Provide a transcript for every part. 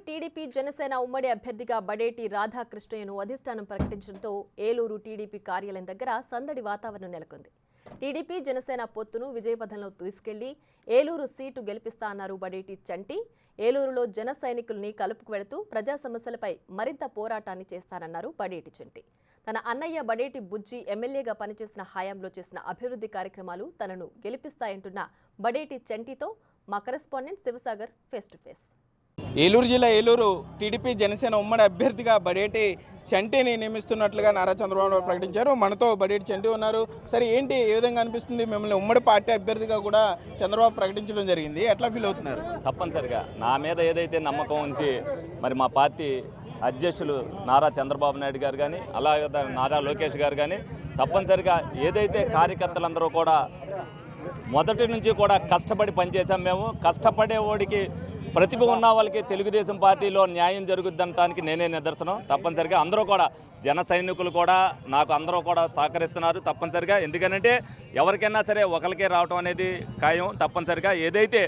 TDP Janasena ఉమ్మడి అభ్యర్థిగా బడేటి రాధాకృష్ణయ్యను అధిష్టానం ప్రకటించడంతో ఏలూరు టీడీపీ కార్యాలయం దగ్గర సందడి వాతావరణం నెలకొంది. టీడీపీ జనసేన పొత్తును విజయపథంలో తీసుకెళ్లి ఏలూరు సీటు గెలిపిస్తా అన్నారు బడేటి చంటి. ఏలూరులో జన సైనికుల్ని కలుపుకు వెళుతూ ప్రజా సమస్యలపై మరింత పోరాటాన్ని చేస్తానన్నారు బడేటి చంటి. తన అన్నయ్య బడేటి బుజ్జి ఎమ్మెల్యేగా పనిచేసిన హయాంలో చేసిన అభివృద్ధి కార్యక్రమాలు తనను గెలిపిస్తాయంటున్న బడేటి చంటితో మా correspondent Sivasagar face to face. Eluru జిల్లా ఏలూరు టీడీపీ జనసేన ఉమ్మడి అభ్యర్థిగా బడేటి చంటిని నియమిస్తున్నట్లుగా నారా చంద్రబాబు ప్రకటించారు. మనతో బడేటి చంటి ఉన్నారు. సరే, ఏంటి ఏ విధంగా అనిపిస్తుంది? మిమ్మల్ని ఉమ్మడి పార్టీ అభ్యర్థిగా కూడా చంద్రబాబు ప్రకటించడం జరిగింది, ఎట్లా ఫీల్ అవుతున్నారు? తప్పనిసరిగా నా మీద ఏదైతే నమ్మకం ఉంచి మరి మా పార్టీ అధ్యక్షులు నారా చంద్రబాబు నాయుడు గారు కానీ అలాగే నారా లోకేష్ గారు కానీ తప్పనిసరిగా ఏదైతే కార్యకర్తలందరూ కూడా మొదటి నుంచి కూడా కష్టపడి పనిచేసాం. మేము కష్టపడే ఓడికి ప్రతిభ ఉన్న వాళ్ళకి తెలుగుదేశం పార్టీలో న్యాయం జరుగుద్దనటానికి నేనే నిదర్శనం. తప్పనిసరిగా అందరూ కూడా జన సైనికులు కూడా నాకు అందరూ కూడా సహకరిస్తున్నారు తప్పనిసరిగా. ఎందుకంటే ఎవరికైనా సరే ఒకరికే రావటం అనేది ఖాయం. తప్పనిసరిగా ఏదైతే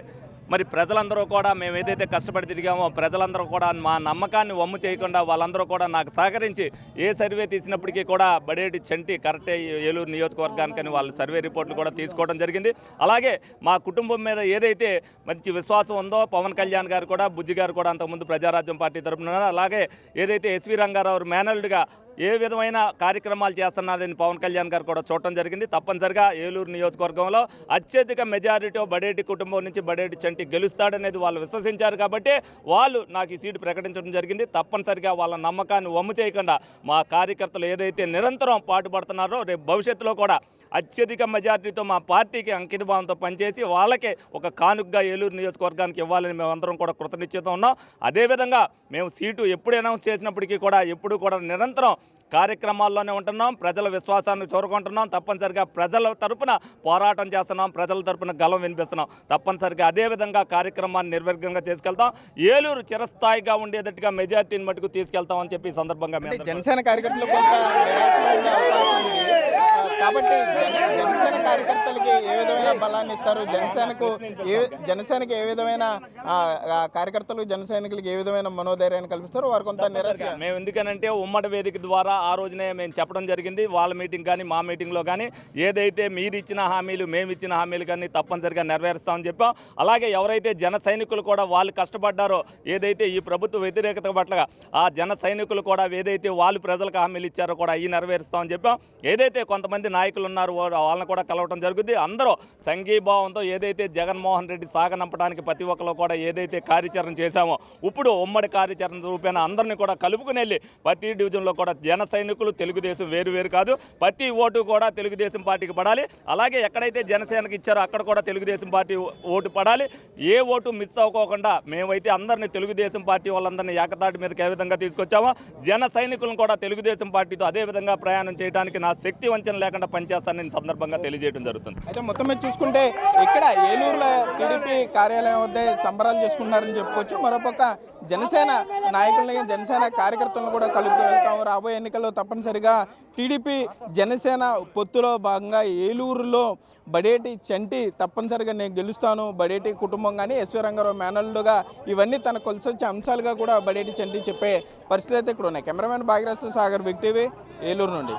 మరి ప్రజలందరూ కూడా మేము ఏదైతే కష్టపడి తిరిగామో ప్రజలందరూ కూడా మా నమ్మకాన్ని వమ్ము చేయకుండా వాళ్ళందరూ కూడా నాకు సహకరించి ఏ సర్వే తీసినప్పటికీ కూడా బడేటి చంటి కరెక్టే ఏలూరు నియోజకవర్గానికని వాళ్ళ సర్వే రిపోర్ట్లు కూడా తీసుకోవడం జరిగింది. అలాగే మా కుటుంబం మీద ఏదైతే మంచి విశ్వాసం ఉందో పవన్ కళ్యాణ్ గారు కూడా బుజ్జి గారు కూడా అంతకుముందు ప్రజారాజ్యం పార్టీ తరపున అలాగే ఏదైతే ఎస్వి రంగారావు మేనల్డ్గా ఏ విధమైన కార్యక్రమాలు చేస్తున్నారని పవన్ కళ్యాణ్ గారు కూడా చూడటం జరిగింది. తప్పనిసరిగా ఏలూరు నియోజకవర్గంలో అత్యధిక మెజారిటీ బడేటి కుటుంబం నుంచి బడేటి చంటి గెలుస్తాడనేది వాళ్ళు విశ్వసించారు కాబట్టి వాళ్ళు నాకు ఈ సీటు ప్రకటించడం జరిగింది. తప్పనిసరిగా వాళ్ళ నమ్మకాన్ని వమ్ము చేయకుండా మా కార్యకర్తలు ఏదైతే నిరంతరం పాటుపడుతున్నారో రేపు భవిష్యత్తులో కూడా అత్యధిక మెజార్టీతో మా పార్టీకి అంకితభావంతో పనిచేసి వాళ్ళకే ఒక కానుకగా ఏలూరు నియోజకవర్గానికి ఇవ్వాలని మేమందరం కూడా కృతనిశ్చయితం ఉన్నాం. అదేవిధంగా మేము సీటు ఎప్పుడు అనౌన్స్ చేసినప్పటికీ కూడా ఎప్పుడు కూడా నిరంతరం కార్యక్రమాల్లోనే ఉంటున్నాం. ప్రజల విశ్వాసాన్ని చూరుకుంటున్నాం. తప్పనిసరిగా ప్రజల తరపున పోరాటం చేస్తున్నాం. ప్రజల తరపున గలం వినిపిస్తున్నాం. తప్పనిసరిగా అదేవిధంగా కార్యక్రమాన్ని నిర్విఘ్నంగా తీసుకెళ్తాం. ఏలూరు చిరస్థాయిగా ఉండేటట్టుగా మెజార్టీని మటుకు తీసుకెళ్తామని చెప్పి ఈ సందర్భంగా మేము జనసేన కార్యకర్తలు కాబట్టి జనసేన కార్యకర్తలకి ఏ విధమైన బలాన్ని ఇస్తారు? జనసేనకి ఏ విధమైన కార్యకర్తలు జన సైనికులకి ఏ విధమైన మనోధైర్యాన్ని కల్పిస్తారు? వారు కొంత నిరాశ. మేము ఎందుకనంటే ఉమ్మడి వేదిక ద్వారా ఆ రోజునే మేము చెప్పడం జరిగింది. వాళ్ళ మీటింగ్ కానీ మా మీటింగ్లో కానీ ఏదైతే మీరు ఇచ్చిన హామీలు మేము ఇచ్చిన హామీలు కానీ తప్పనిసరిగా నెరవేరుస్తామని చెప్పాం. అలాగే ఎవరైతే జన సైనికులు కూడా వాళ్ళు కష్టపడ్డారో ఏదైతే ఈ ప్రభుత్వ వ్యతిరేకత పట్ల ఆ జన సైనికులు కూడా ఏదైతే వాళ్ళు ప్రజలకు హామీలు ఇచ్చారో కూడా అవి నెరవేరుస్తామని చెప్పాం. ఏదైతే కొంతమంది నాయకులు ఉన్నారు వాళ్ళని కూడా కలవటం జరుగుతుంది. అందరూ సంఘీభావంతో ఏదైతే జగన్మోహన్ రెడ్డి సాగనంపడానికి ప్రతి ఒక్కరు కూడా ఏదైతే కార్యాచరణ చేశామో ఇప్పుడు ఉమ్మడి కార్యాచరణ రూపేణ అందరినీ కూడా కలుపుకుని వెళ్ళి ప్రతి డివిజన్లో కూడా జన సైనికులు తెలుగుదేశం వేరు కాదు, ప్రతి ఓటు కూడా తెలుగుదేశం పార్టీకి పడాలి. అలాగే ఎక్కడైతే జనసేనకి ఇచ్చారో అక్కడ కూడా తెలుగుదేశం పార్టీ ఓటు పడాలి. ఏ ఓటు మిస్ అవ్వకోకుండా మేమైతే అందరినీ తెలుగుదేశం పార్టీ వాళ్ళందరినీ ఏకతాటి మీదకి ఏ విధంగా తీసుకొచ్చామో జన సైనికులను కూడా తెలుగుదేశం పార్టీతో అదే విధంగా ప్రయాణం చేయడానికి నా శక్తి వంచన లేకుండా పనిచేస్తానని సందర్భంగా తెలియజేయడం జరుగుతుంది. అయితే మొత్తం మీద చూసుకుంటే ఇక్కడ ఏలూరులో టీడీపీ కార్యాలయం వద్ద సంబరాలు చేసుకుంటున్నారని చెప్పుకోవచ్చు. మరోపక్క జనసేన నాయకులని జనసేన కార్యకర్తలను కూడా కలుపుకు వెళ్తాము. రాబోయే ఎన్నికల్లో తప్పనిసరిగా టీడీపీ జనసేన పొత్తులో భాగంగా ఏలూరులో బడేటి చంటి తప్పనిసరిగా నేను గెలుస్తాను, బడేటి కుటుంబం కానీ ఎస్వి రంగారావు మేనల్లుగా ఇవన్నీ తన కొలిసొచ్చే అంశాలుగా కూడా బడేటి చంటి చెప్పే పరిస్థితులు అయితే ఇక్కడ ఉన్నాయి. కెమెరామెన్ భాగ్యరాజ్తో సాగర్, బిగ్ టీవీ, ఏలూరు నుండి.